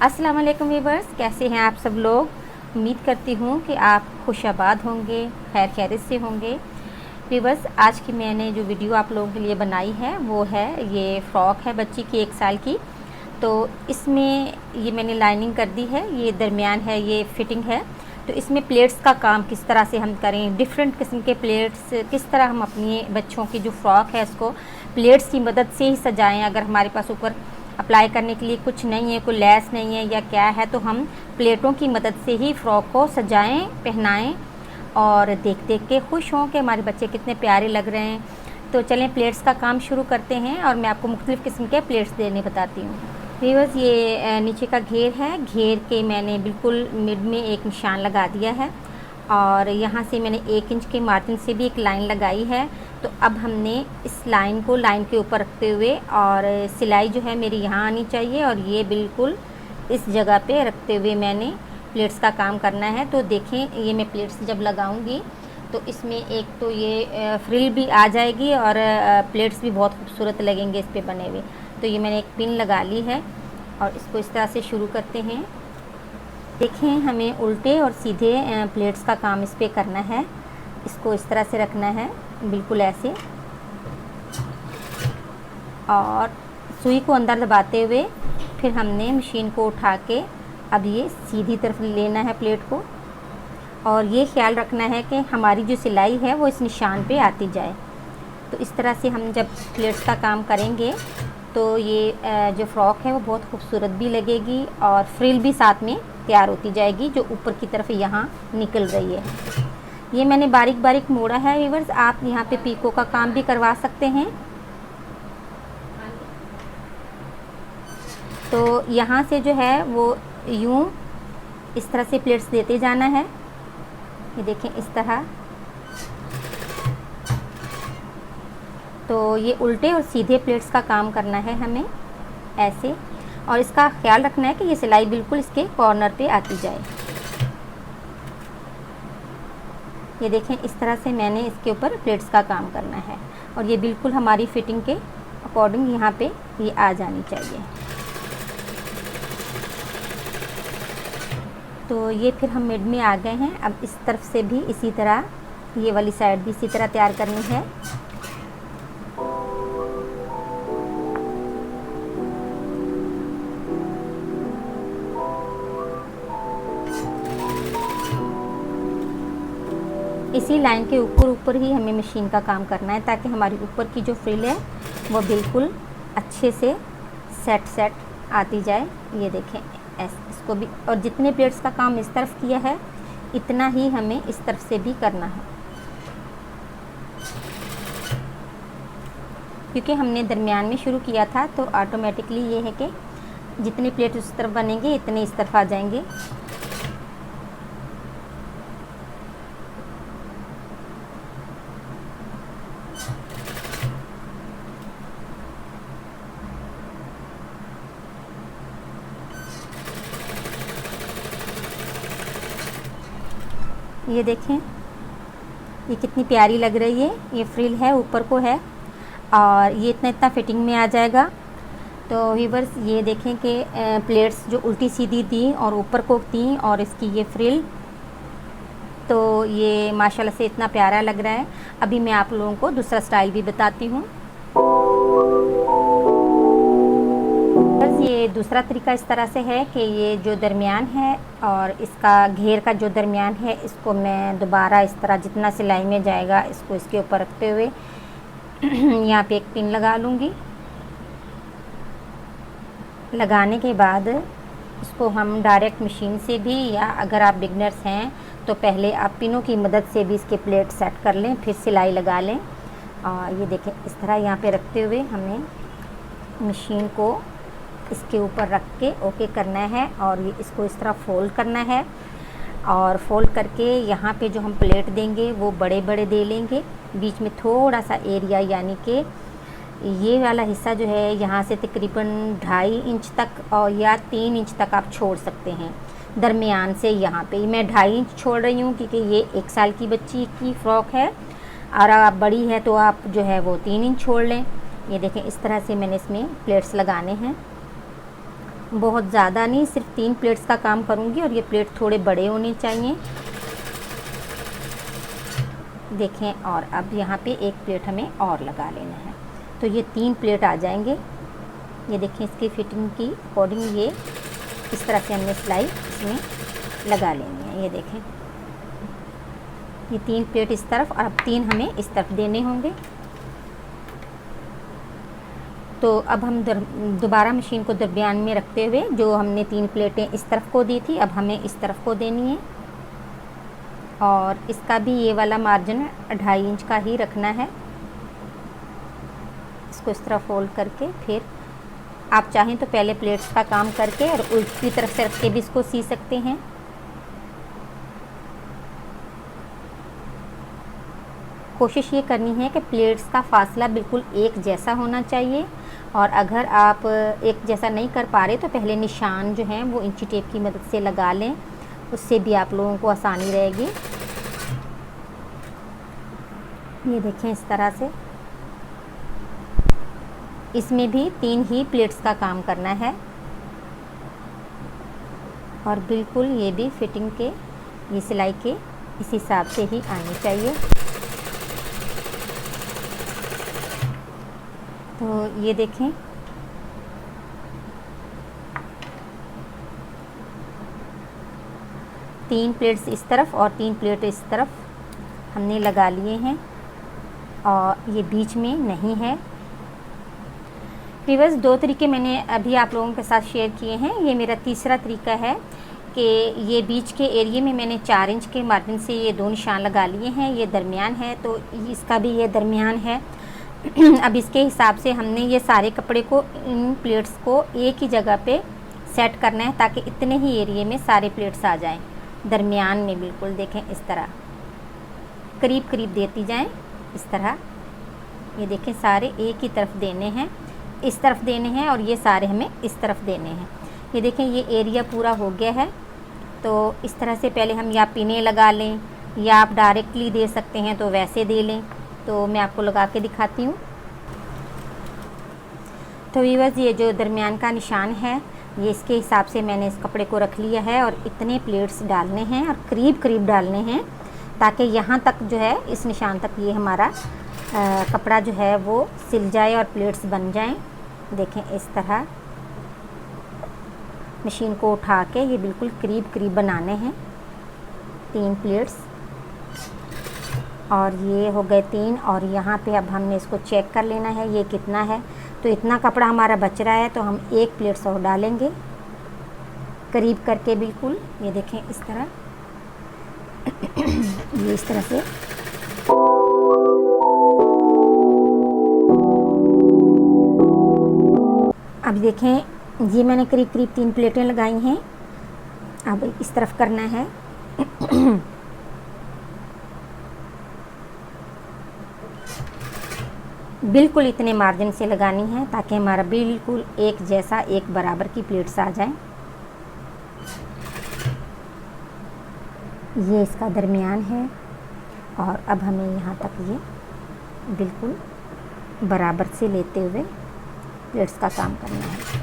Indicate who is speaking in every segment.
Speaker 1: अस्सलाम वालेकुम वीवर्स, कैसे हैं आप सब लोग। उम्मीद करती हूँ कि आप खुशाबाद होंगे, खैर खैरियत से होंगे। वीवर्स, आज की मैंने जो वीडियो आप लोगों के लिए बनाई है वो है, ये फ़्रॉक है बच्ची की 1 साल की। तो इसमें ये मैंने लाइनिंग कर दी है, ये दरमियान है, ये फिटिंग है। तो इसमें प्लेट्स का काम किस तरह से हम करें, डिफरेंट किस्म के प्लेट्स किस तरह हम अपनी बच्चों की जो फ़्रॉक है इसको प्लेट्स की मदद से ही सजाएं। अगर हमारे पास ऊपर अप्लाई करने के लिए कुछ नहीं है, कोई लेस नहीं है या क्या है, तो हम प्लेटों की मदद से ही फ़्रॉक को सजाएं, पहनाएं और देख देख के खुश हों कि हमारे बच्चे कितने प्यारे लग रहे हैं। तो चलें प्लेट्स का काम शुरू करते हैं और मैं आपको मुख्तलिफ़ किस्म के प्लेट्स देने बताती हूँ। व्यूअर्स, ये नीचे का घेर है, घेर के मैंने बिल्कुल मिड में एक निशान लगा दिया है और यहाँ से मैंने 1 इंच के मार्जिन से भी एक लाइन लगाई है। तो अब हमने इस लाइन को लाइन के ऊपर रखते हुए और सिलाई जो है मेरी यहाँ आनी चाहिए और ये बिल्कुल इस जगह पे रखते हुए मैंने प्लेट्स का काम करना है। तो देखें, ये मैं प्लेट्स जब लगाऊंगी तो इसमें एक तो ये फ्रिल भी आ जाएगी और प्लेट्स भी बहुत खूबसूरत लगेंगे इस पे बने हुए। तो ये मैंने एक पिन लगा ली है और इसको इस तरह से शुरू करते हैं। देखें, हमें उल्टे और सीधे प्लेट्स का काम इस पे करना है। इसको इस तरह से रखना है, बिल्कुल ऐसे, और सुई को अंदर दबाते हुए फिर हमने मशीन को उठा के अब ये सीधी तरफ लेना है प्लेट को। और ये ख्याल रखना है कि हमारी जो सिलाई है वो इस निशान पे आती जाए। तो इस तरह से हम जब प्लेट्स का काम करेंगे तो ये जो फ़्रॉक है वो बहुत खूबसूरत भी लगेगी और फ्रिल भी साथ में तैयार होती जाएगी जो ऊपर की तरफ यहाँ निकल रही है। ये मैंने बारीक बारीक मोड़ा है व्यूअर्स, आप यहाँ पे पीको का काम भी करवा सकते हैं। तो यहाँ से जो है वो यूँ इस तरह से प्लेट्स देते जाना है। ये देखें, इस तरह। तो ये उल्टे और सीधे प्लेट्स का काम करना है हमें ऐसे, और इसका ख्याल रखना है कि ये सिलाई बिल्कुल इसके कॉर्नर पे आती जाए। ये देखें, इस तरह से मैंने इसके ऊपर प्लेट्स का काम करना है और ये बिल्कुल हमारी फिटिंग के अकॉर्डिंग यहाँ पे ये आ जानी चाहिए। तो ये फिर हम मिड में आ गए हैं। अब इस तरफ से भी इसी तरह, ये वाली साइड भी इसी तरह तैयार करनी है। इसी लाइन के ऊपर ही हमें मशीन का काम करना है ताकि हमारी ऊपर की जो फ्रिल है वो बिल्कुल अच्छे से सेट आती जाए। ये देखें, इसको भी, और जितने प्लेट्स का काम इस तरफ किया है इतना ही हमें इस तरफ से भी करना है, क्योंकि हमने दरमियान में शुरू किया था। तो ऑटोमेटिकली ये है कि जितने प्लेट उस तरफ बनेंगे इतने इस तरफ आ जाएंगे। ये देखें, ये कितनी प्यारी लग रही है। ये फ्रिल है, ऊपर को है और ये इतना फिटिंग में आ जाएगा। तो व्यूअर्स, ये देखें कि प्लेट्स जो उल्टी सीधी थी और ऊपर को थी और इसकी ये फ्रिल, तो ये माशाल्लाह से इतना प्यारा लग रहा है। अभी मैं आप लोगों को दूसरा स्टाइल भी बताती हूँ। ये दूसरा तरीका इस तरह से है कि ये जो दरमियान है और इसका घेर का जो दरमियान है, इसको मैं दोबारा इस तरह जितना सिलाई में जाएगा इसको इसके ऊपर रखते हुए यहाँ पे एक पिन लगा लूँगी। लगाने के बाद इसको हम डायरेक्ट मशीन से भी, या अगर आप बिगनर्स हैं तो पहले आप पिनों की मदद से भी इसके प्लेट सेट कर लें, फिर सिलाई लगा लें। और ये देखें, इस तरह यहाँ पे रखते हुए हमें मशीन को इसके ऊपर रख के ओके करना है और ये इसको इस तरह फोल्ड करना है। और फोल्ड करके यहाँ पे जो हम प्लेट देंगे वो बड़े बड़े दे लेंगे। बीच में थोड़ा सा एरिया, यानी कि ये वाला हिस्सा जो है यहाँ से तकरीबन 2.5 इंच तक और या 3 इंच तक आप छोड़ सकते हैं। दरमियान से यहाँ पे मैं 2.5 इंच छोड़ रही हूँ क्योंकि ये 1 साल की बच्ची की फ़्रॉक है, और आप बड़ी है तो आप जो है वो 3 इंच छोड़ लें। ये देखें, इस तरह से मैंने इसमें प्लेट्स लगाने हैं बहुत ज़्यादा नहीं, सिर्फ 3 प्लेट्स का काम करूँगी और ये प्लेट थोड़े बड़े होने चाहिए। देखें, और अब यहाँ पे एक प्लेट हमें और लगा लेना है, तो ये 3 प्लेट आ जाएंगे। ये देखें, इसकी फिटिंग की अकॉर्डिंग ये इस तरह से हमने सिलाई इसमें लगा लेनी है। ये देखें, ये 3 प्लेट इस तरफ और अब 3 हमें इस तरफ देने होंगे। तो अब हम दोबारा मशीन को दरमियान में रखते हुए जो हमने 3 प्लेटें इस तरफ को दी थी, अब हमें इस तरफ को देनी है। और इसका भी ये वाला मार्जिन 2.5 इंच का ही रखना है। इसको इस तरह फोल्ड करके फिर आप चाहें तो पहले प्लेट्स का काम करके और उल्टी तरफ से रख के भी इसको सी सकते हैं। कोशिश ये करनी है कि प्लेट्स का फासला बिल्कुल एक जैसा होना चाहिए, और अगर आप एक जैसा नहीं कर पा रहे तो पहले निशान जो हैं वो इंची टेप की मदद से लगा लें, उससे भी आप लोगों को आसानी रहेगी। ये देखें, इस तरह से इसमें भी 3 ही प्लेट्स का काम करना है और बिल्कुल ये भी फिटिंग के, ये सिलाई के इस हिसाब से ही आनी चाहिए। तो ये देखें, तीन प्लेट्स इस तरफ और 3 प्लेट इस तरफ हमने लगा लिए हैं और ये बीच में नहीं है। व्यूअर्स, 2 तरीके मैंने अभी आप लोगों के साथ शेयर किए हैं। ये मेरा तीसरा तरीका है कि ये बीच के एरिया में मैंने 4 इंच के मार्जिन से ये 2 निशान लगा लिए हैं। ये दरमियान है तो इसका भी ये दरमियान है। अब इसके हिसाब से हमने ये सारे कपड़े को, इन प्लेट्स को एक ही जगह पे सेट करना है ताकि इतने ही एरिया में सारे प्लेट्स आ जाएं दरमियान में। बिल्कुल देखें, इस तरह करीब करीब देती जाएं, इस तरह। ये देखें, सारे एक ही तरफ देने हैं, इस तरफ देने हैं और ये सारे हमें इस तरफ देने हैं। ये देखें, ये एरिया पूरा हो गया है। तो इस तरह से पहले हम या पिने लगा लें या आप डायरेक्टली दे सकते हैं तो वैसे दे लें। तो मैं आपको लगा के दिखाती हूँ। तो व्यूअर्स, ये जो दरमियान का निशान है ये इसके हिसाब से मैंने इस कपड़े को रख लिया है और इतने प्लेट्स डालने हैं और करीब करीब डालने हैं ताकि यहाँ तक जो है, इस निशान तक ये हमारा कपड़ा जो है वो सिल जाए और प्लेट्स बन जाएं। देखें, इस तरह मशीन को उठा के ये बिल्कुल करीब करीब बनाने हैं 3 प्लेट्स। और ये हो गए 3 और यहाँ पे अब हमने इसको चेक कर लेना है ये कितना है। तो इतना कपड़ा हमारा बच रहा है तो हम 1 प्लेट और डालेंगे करीब करके बिल्कुल। ये देखें, इस तरह ये इस तरह से अब देखें, ये मैंने करीब करीब 3 प्लेटें लगाई हैं। अब इस तरफ करना है। बिल्कुल इतने मार्जिन से लगानी है ताकि हमारा बिल्कुल एक जैसा, एक बराबर की प्लेट्स आ जाएं। ये इसका दरमियान है और अब हमें यहाँ तक ये बिल्कुल बराबर से लेते हुए प्लेट्स का काम करना है।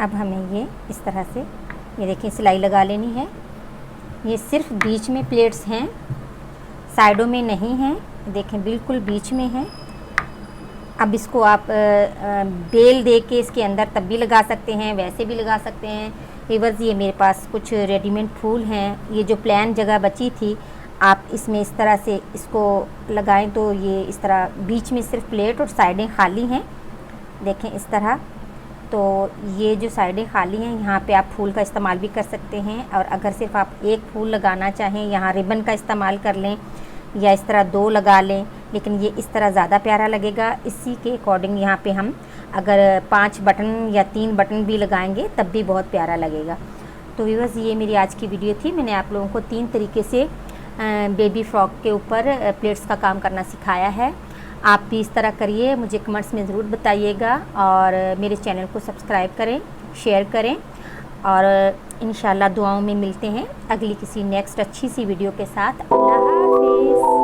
Speaker 1: अब हमें ये इस तरह से, ये देखिए, सिलाई लगा लेनी है। ये सिर्फ बीच में प्लेट्स हैं, साइडों में नहीं हैं। देखें, बिल्कुल बीच में है। अब इसको आप बेल दे के इसके अंदर तब भी लगा सकते हैं, वैसे भी लगा सकते हैं। व्यूअर्स, ये मेरे पास कुछ रेडीमेड फूल हैं। ये जो प्लान जगह बची थी, आप इसमें इस तरह से इसको लगाएं तो ये इस तरह बीच में सिर्फ प्लेट और साइडें खाली हैं। देखें, इस तरह। तो ये जो साइडें खाली हैं, यहाँ पे आप फूल का इस्तेमाल भी कर सकते हैं। और अगर सिर्फ आप एक फूल लगाना चाहें, यहाँ रिबन का इस्तेमाल कर लें या इस तरह 2 लगा लें, लेकिन ये इस तरह ज़्यादा प्यारा लगेगा। इसी के अकॉर्डिंग यहाँ पे हम अगर 5 बटन या 3 बटन भी लगाएंगे तब भी बहुत प्यारा लगेगा। तो व्यूअर्स, ये मेरी आज की वीडियो थी। मैंने आप लोगों को 3 तरीके से बेबी फ्रॉक के ऊपर प्लेट्स का काम करना सिखाया है। आप भी इस तरह करिए, मुझे कमेंट्स में ज़रूर बताइएगा और मेरे चैनल को सब्सक्राइब करें, शेयर करें और इंशाल्लाह दुआओं में मिलते हैं अगली किसी नेक्स्ट अच्छी सी वीडियो के साथ। अल्लाह हाफ़िज़।